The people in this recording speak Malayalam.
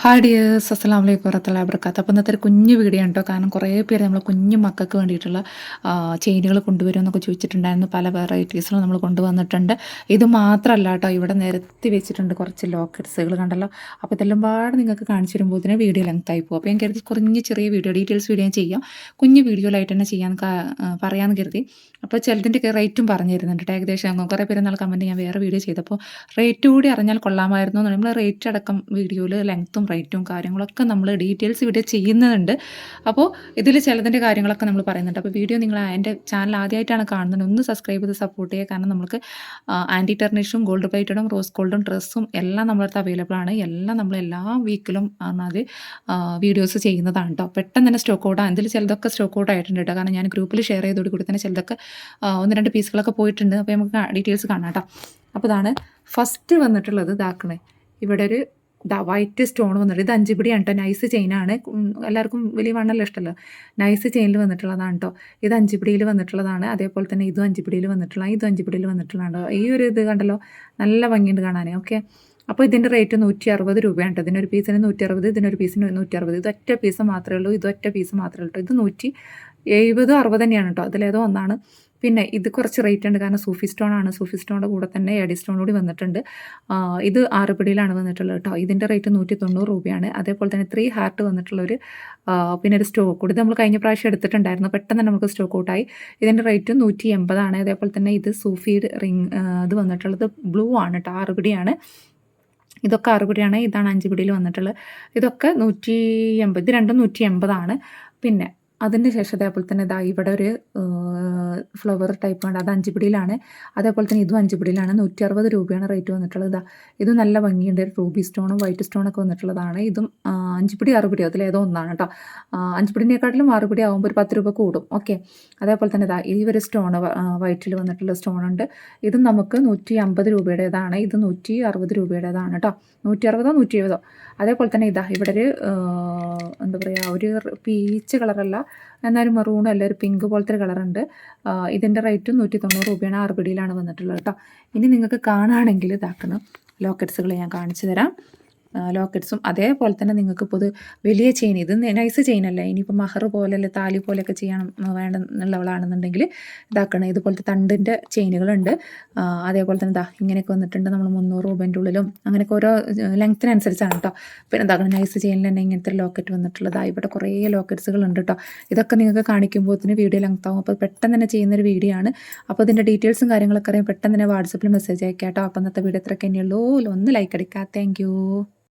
ഹായ് ഡിയേഴ്സ്, അസ്സലാമു അലൈക്കും വറഹ്മത്തുള്ളാഹി വബറകാതുഹു. അപ്പോൾ ഇന്നത്തെ ഒരു കുഞ്ഞു വീഡിയോ ആണ് കേട്ടോ. കാരണം കുറേ പേര് നമ്മൾ കുഞ്ഞു മക്കൾക്ക് വേണ്ടിയിട്ടുള്ള ചെയിനുകൾ കൊണ്ടുവരും എന്നൊക്കെ ചോദിച്ചിട്ടുണ്ടായിരുന്നു. പല വെറൈറ്റീസിലും നമ്മൾ കൊണ്ടുവന്നിട്ടുണ്ട്. ഇത് മാത്രമല്ല കേട്ടോ, ഇവിടെ നിരത്തി വെച്ചിട്ടുണ്ട് കുറച്ച് ലോക്കറ്റ്സുകൾ കണ്ടല്ലോ. അപ്പോൾ ഇതെല്ലാം പാടെ നിങ്ങൾക്ക് കാണിച്ചു തരുമ്പോൾ വീഡിയോ ലെങ്ത് ആയി പോകും. അപ്പോൾ ഞാൻ കരുതി കുറഞ്ഞ ചെറിയ വീഡിയോ ഡീറ്റെയിൽസ് വീഡിയോ ചെയ്യാം, കുഞ്ഞു വീഡിയോയിലായിട്ട് തന്നെ ചെയ്യാൻ പറയാമെന്ന് കരുതി. അപ്പോൾ ചിലതിൻ്റെയൊക്കെ റേറ്റും പറഞ്ഞു തരുന്നുണ്ട് കേട്ടോ. ഏകദേശം കുറേ പേര് എന്നാൽ കമൻറ്റ് ഞാൻ വേറെ വീഡിയോ ചെയ്തപ്പോൾ റേറ്റ് കൂടി അറിഞ്ഞാൽ കൊള്ളാമായിരുന്നു എന്ന്. നമ്മൾ റേറ്റ് അടക്കം വീഡിയോയിൽ ലെങ്ത്തും റേറ്റും കാര്യങ്ങളൊക്കെ നമ്മൾ ഡീറ്റെയിൽസ് വീഡിയോ ചെയ്യുന്നുണ്ട്. അപ്പോൾ ഇതിൽ ചിലതിൻ്റെ കാര്യങ്ങളൊക്കെ നമ്മൾ പറയുന്നുണ്ട്. അപ്പോൾ വീഡിയോ നിങ്ങൾ എൻ്റെ ചാനൽ ആദ്യമായിട്ടാണ് കാണുന്നത്, ഒന്ന് സബ്സ്ക്രൈബ് ചെയ്ത് സപ്പോർട്ട് ചെയ്യുക. കാരണം നമുക്ക് ആൻറ്റി ടെർണിഷും ഗോൾഡ് പ്ലേറ്റഡും റോസ് ഗോൾഡും ഡ്രസ്സും എല്ലാം നമ്മളടുത്ത് അവൈലബിൾ ആണ്. എല്ലാം നമ്മൾ എല്ലാ വീക്കിലും അത് വീഡിയോസ് ചെയ്യുന്നതാണ് കേട്ടോ. പെട്ടെന്ന് തന്നെ സ്റ്റോക്ക് ഔട്ട് അതിൽ ചിലതൊക്കെ സ്റ്റോക്ക് ഔട്ട് ആയിട്ടുണ്ട് കേട്ടോ. കാരണം ഞാൻ ഗ്രൂപ്പിൽ ഷെയർ ചെയ്തോട് കൂടി തന്നെ ചിലതൊക്കെ 1-2 പീസുകളൊക്കെ പോയിട്ടുണ്ട്. അപ്പോൾ നമുക്ക് ഡീറ്റെയിൽസ് കാണാം കേട്ടോ. അപ്പോൾ ഇതാണ് ഫസ്റ്റ് വന്നിട്ടുള്ളത്. ഇതാക്കണേ, ഇവിടെ ഒരു വൈറ്റ് സ്റ്റോൺ വന്നിട്ട് ഇത് 5 പിടിയാണ് കേട്ടോ. നൈസ് ചെയിനാണ്. എല്ലാവർക്കും വലിയ വണ്ണല്ല ഇഷ്ടമല്ലോ. നൈസ് ചെയിനിൽ വന്നിട്ടുള്ളതാണ് കേട്ടോ. ഇത് 5 പിടിയിൽ വന്നിട്ടുള്ളതാണ്. അതേപോലെ തന്നെ ഇതും 5 പിടിയിൽ വന്നിട്ടുള്ള, ഇതും 5 പിടിയിൽ വന്നിട്ടുള്ളതാണ്. ഈ ഒരു ഇത് കണ്ടല്ലോ, നല്ല ഭംഗിയുണ്ട് കാണാൻ. ഓക്കെ, അപ്പോൾ ഇതിൻ്റെ റേറ്റ് 160 രൂപയാണ് കേട്ടോ. ഇതിനൊരു പീസിന് 160, ഇതിനൊരു പീസിന് 160. ഇത് ഒറ്റ പീസ് മാത്രമേ ഉള്ളൂ, ഇത് ഒറ്റ പീസ് മാത്രമേ ഉള്ളൂ. ഇത് 170, 60 തന്നെയാണ് കേട്ടോ. അതിലേതോ ഒന്നാണ്. പിന്നെ ഇത് കുറച്ച് റേറ്റ് ഉണ്ട്, കാരണം സൂഫി സ്റ്റോൺ ആണ്. സൂഫി സ്റ്റോണിൻ്റെ കൂടെ തന്നെ എഡി സ്റ്റോൺ കൂടി വന്നിട്ടുണ്ട്. ഇത് 6 പിടിയിലാണ് വന്നിട്ടുള്ളത് കേട്ടോ. ഇതിൻ്റെ റേറ്റ് 190 രൂപയാണ്. അതേപോലെ തന്നെ 3 ഹാർട്ട് വന്നിട്ടുള്ളൊരു പിന്നെ ഒരു സ്റ്റോക്ക് കൂടി നമ്മൾ കഴിഞ്ഞ പ്രാവശ്യം എടുത്തിട്ടുണ്ടായിരുന്നു. പെട്ടെന്ന് നമുക്ക് സ്റ്റോക്ക് ഔട്ടായി. ഇതിൻ്റെ റേറ്റ് 180 ആണ്. അതേപോലെ തന്നെ ഇത് സൂഫി റിങ് ഇത് വന്നിട്ടുള്ളത് ബ്ലൂ ആണ് കേട്ടോ. 6 പിടിയാണ്. ഇതൊക്കെ 6 പിടിയാണ്. ഇതാണ് 5 പിടിയിൽ വന്നിട്ടുള്ളത്. ഇതൊക്കെ 180. ഇത് രണ്ടും 180 ആണ്. പിന്നെ അതിൻ്റെ ശേഷം അതേപോലെ തന്നെ ഇതാ ഇവിടെ ഒരു ഫ്ലവർ ടൈപ്പ് ഉണ്ട്. അത് 5 പിടിയിലാണ്. അതേപോലെ തന്നെ ഇതും 5 പിടിയിലാണ്. 160 രൂപയാണ് റേറ്റ് വന്നിട്ടുള്ളത്. ഇതാ ഇത് നല്ല ഭംഗിയുണ്ട്. റൂബി സ്റ്റോണും വൈറ്റ് സ്റ്റോണൊക്കെ വന്നിട്ടുള്ളതാണ്. ഇതും 5 പിടി 6 പിടി അതിലേതോ ഒന്നാണ് കേട്ടോ. 5 പിടിനേക്കാട്ടിലും 6 പിടി ആകുമ്പോൾ ഒരു 10 രൂപ കൂടും. ഓക്കെ, അതേപോലെ തന്നെ ഇതാ ഈ ഒരു സ്റ്റോൺ വൈറ്റിൽ വന്നിട്ടുള്ള സ്റ്റോണുണ്ട്. ഇതും നമുക്ക് 150 രൂപയുടേതാണ്. ഇത് 160 രൂപയുടേതാണ് കേട്ടോ. 160, 170. അതേപോലെ തന്നെ ഇതാ ഇവിടെ ഒരു എന്താ പറയുക, ഒരു പീച്ച് കളറല്ല, എന്നാലും മെറൂണും അല്ല, ഒരു പിങ്ക് പോലത്തെ ഒരു കളറുണ്ട്. ഇതിൻ്റെ റേറ്റും 190 രൂപയാണ്. 6 പിടിയിലാണ് വന്നിട്ടുള്ളത് കേട്ടോ. ഇനി നിങ്ങൾക്ക് കാണുകയാണെങ്കിൽ ഇതാക്കണം ലോക്കറ്റ്സുകൾ ഞാൻ കാണിച്ചു തരാം. ലോക്കറ്റ്സും അതേപോലെ തന്നെ നിങ്ങൾക്ക് ഇപ്പോൾ ഇത് വലിയ ചെയിൻ, ഇത് നൈസ് ചെയിനല്ല. ഇനിയിപ്പോൾ മഹർ പോലെയല്ല താലി പോലെയൊക്കെ ചെയ്യണം വേണമെന്നുള്ളവളാണെന്നുണ്ടെങ്കിൽ ഇതാക്കണം. ഇതുപോലത്തെ തണ്ടിൻ്റെ ചെയിനുകളുണ്ട്. അതേപോലെ തന്നെ ഇതാ ഇങ്ങനെയൊക്കെ വന്നിട്ടുണ്ട്. നമ്മൾ 300 രൂപേൻ്റെ ഉള്ളിലും അങ്ങനെയൊക്കെ ഓരോ ലെങ്ത്തിനനുസരിച്ചാണ് കേട്ടോ. പിന്നെ ഇതാക്കണം നൈസ് ചെയിനിൽ തന്നെ ഇങ്ങനത്തെ ലോക്കറ്റ് വന്നിട്ടുള്ളത്. ഇവിടെ കുറേ ലോക്കറ്റ്സുകൾ ഉണ്ട് കേട്ടോ. ഇതൊക്കെ നിങ്ങൾക്ക് കാണിക്കുമ്പോഴത്തേന് വീഡിയോ ലെങ്ത് ആവും. അപ്പോൾ പെട്ടെന്ന് തന്നെ ചെയ്യുന്നൊരു വീഡിയോ ആണ്. അപ്പോൾ ഇതിൻ്റെ ഡീറ്റെയിൽസും കാര്യങ്ങളൊക്കെ അറിയാൻ പെട്ടെന്ന് തന്നെ വാട്സപ്പിൽ മെസ്സേജ് അയക്കാം കേട്ടോ. അപ്പോൾ ഇന്നത്തെ വീഡിയോ ഇത്രയൊക്കെ തന്നെയുള്ളൂ. ഒന്ന് ലൈക്ക് അടിക്കുക. Thank you.